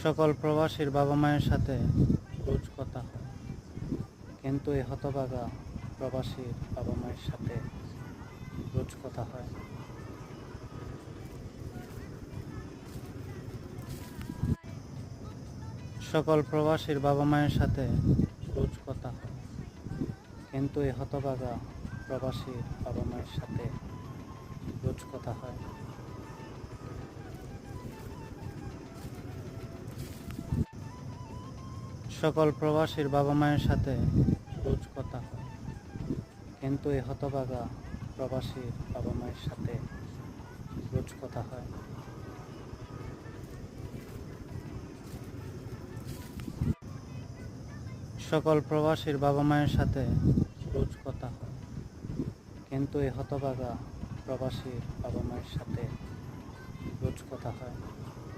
সকল প্রবাসীর বাবা মায়ের সাথে রোজ কথা হয়, কিন্তু এই হতভাগা প্রবাসীর বাবা মায়ের সাথে রোজ কথা হয়। সকল প্রবাসীর বাবা মায়ের সাথে রোজ কথা হয়, কিন্তু এই হতভাগা প্রবাসীর বাবা মায়ের সাথে রোজ কথা হয়। সকল প্রবাসীর বাবা মায়ের সাথে রোজ কথা হয়, কিন্তু এই হতভাগা প্রবাসীর বাবা মায়ের সাথে রোজ কথা হয়। সকল প্রবাসীর বাবা মায়ের সাথে রোজ কথা হয়, কিন্তু এই হতভাগা প্রবাসীর বাবা মায়ের সাথে রোজ কথা হয়।